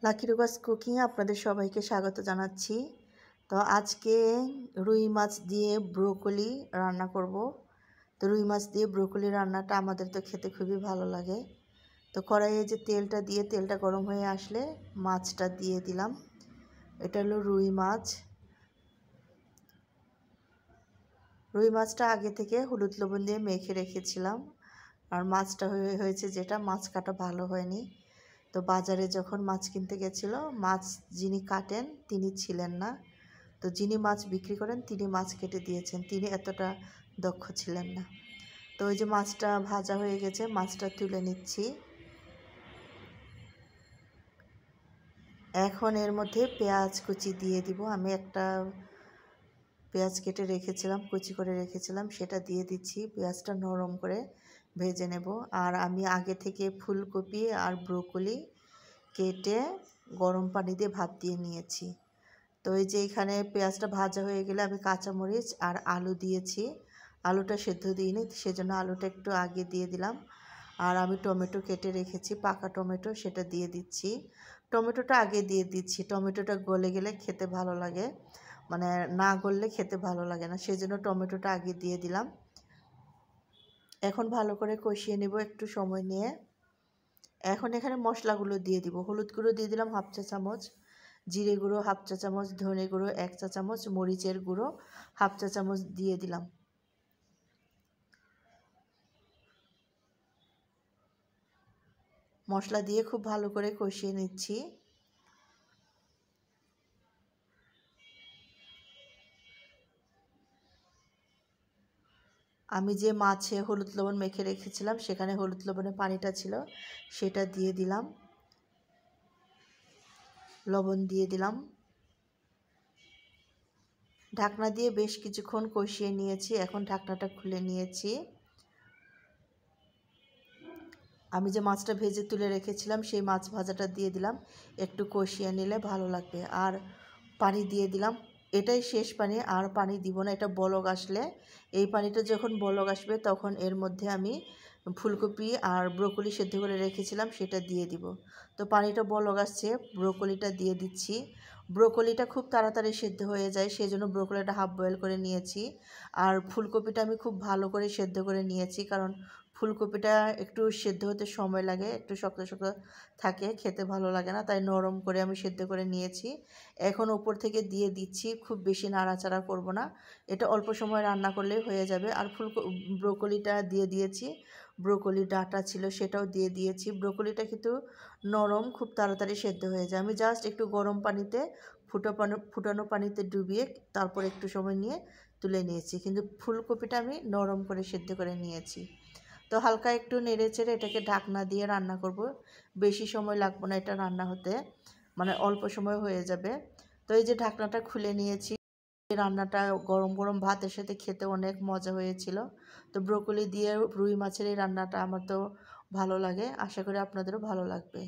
Lucky রুবাস cooking আপনাদের সবাইকে স্বাগত জানাচ্ছি। তো আজকে রুই মাছ দিয়ে ব্রোকলি রান্না করব। তো রুই মাছ দিয়ে ব্রোকলি রান্নাটা আমাদের তো খেতে খুবই ভালো লাগে। তো কড়াইয়ে যে তেলটা দিয়ে তেলটা গরম হয়ে আসলে মাছটা দিয়ে দিলাম। এটা হলো রুই মাছ। রুই মাছটা আগে থেকে হলুদ লবণ দিয়ে মেখে রেখেছিলাম। আর মাছটা হয়েছে যেটা মাছ কাটা ভালো হয়নি। তো বাজারে যখন মাছ কিনতে গেছিলো, মাছ যিনি কাটেন তিনি ছিলেন না। তো যিনি মাছ বিক্রি করেন তিনি মাছ কেটে দিয়েছেন, তিনি এতটা দক্ষ ছিলেন না। তো ওই যে মাছটা ভাজা হয়ে গেছে, মাছটা তুলে নিচ্ছি। এখন এর মধ্যে পেঁয়াজ কুচি দিয়ে দিব। আমি একটা পেঁয়াজ কেটে রেখেছিলাম, কুচি করে রেখেছিলাম, সেটা দিয়ে দিচ্ছি। পেঁয়াজটা নরম করে ভেজে নেব। আর আমি আগে থেকে ফুলকপি আর ব্রোকলি কেটে গরম পানি দিয়ে ভাপ দিয়ে নিয়েছি। তো এই যে এখানে পেঁয়াজটা ভাজা হয়ে গেলে আমি কাঁচামরিচ আর আলু দিয়েছি। আলুটা সেদ্ধ দিইনি, সেজন্য আলুটা একটু আগে দিয়ে দিলাম। আর আমি টমেটো কেটে রেখেছি, পাকা টমেটো, সেটা দিয়ে দিচ্ছি। টমেটোটা আগে দিয়ে দিচ্ছি, টমেটোটা গলে গেলে খেতে ভালো লাগে, মানে না গললে খেতে ভালো লাগে না, সেজন্য টমেটোটা আগে দিয়ে দিলাম। এখন ভালো করে কষিয়ে নেব একটু সময় নিয়ে। এখন এখানে মশলাগুলো দিয়ে দিব। হলুদ গুঁড়ো দিয়ে দিলাম হাফ চা চামচ, জিরে গুঁড়ো হাফ চা চামচ, ধনে গুঁড়ো 1 চা চামচ, মরিচের গুঁড়ো হাফ চা চামচ দিয়ে দিলাম। মশলা দিয়ে খুব ভালো করে কষিয়ে নিচ্ছি। আমি যে মাছে হলুদ লবণ মেখে রেখেছিলাম, সেখানে হলুদ লবণের পানিটা ছিল, সেটা দিয়ে দিলাম। লবণ দিয়ে দিলাম। ঢাকনা দিয়ে বেশ কিছুক্ষণ কষিয়ে নিয়েছি। এখন ঢাকনাটা খুলে নিয়েছি। আমি যে মাছটা ভেজে তুলে রেখেছিলাম সেই মাছ ভাজাটা দিয়ে দিলাম। একটু কষিয়ে নিলে ভালো লাগবে। আর পানি দিয়ে দিলাম। এটাই শেষ পানি, আর পানি দিব না। এটা বলক আসলে, এই পানিটা যখন বলক আসবে তখন এর মধ্যে আমি ফুলকপি আর ব্রোকলি সেদ্ধ করে রেখেছিলাম সেটা দিয়ে দিব। তো পানিটা বলক আসছে, ব্রোকলিটা দিয়ে দিচ্ছি। ব্রোকলিটা খুব তাড়াতাড়ি সেদ্ধ হয়ে যায়, সেই জন্য ব্রোকলিটা হাফ বয়েল করে নিয়েছি। আর ফুলকপিটা আমি খুব ভালো করে সেদ্ধ করে নিয়েছি, কারণ ফুলকপিটা একটু সেদ্ধ হতে সময় লাগে, একটু শক্ত শক্ত থাকে, খেতে ভালো লাগে না, তাই নরম করে আমি সেদ্ধ করে নিয়েছি। এখন উপর থেকে দিয়ে দিচ্ছি, খুব বেশি নাড়াচাড়া করব না, এটা অল্প সময় রান্না করলেই হয়ে যাবে। আর ব্রোকলিটা দিয়ে দিয়েছি, ব্রোকলি ডাঁটা ছিল সেটাও দিয়ে দিয়েছি। ব্রোকলিটা কিন্তু নরম, খুব তাড়াতাড়ি সেদ্ধ হয়ে যায়। আমি জাস্ট একটু গরম পানিতে ফুটানো পানিতে ডুবিয়ে তারপর একটু সময় নিয়ে তুলে নিয়েছি, কিন্তু ফুলকপিটা আমি নরম করে সেদ্ধ করে নিয়েছি। তো হালকা একটু নেড়ে চেড়ে এটাকে ঢাকনা দিয়ে রান্না করব। বেশি সময় লাগবে না এটা রান্না হতে, মানে অল্প সময় হয়ে যাবে। তো এই যে ঢাকনাটা খুলে নিয়েছি। এই রান্নাটা গরম গরম ভাতের সাথে খেতে অনেক মজা হয়েছিল। তো ব্রোকলি দিয়ে রুই মাছের এই রান্নাটা আমার তো ভালো লাগে, আশা করি আপনাদেরও ভালো লাগবে।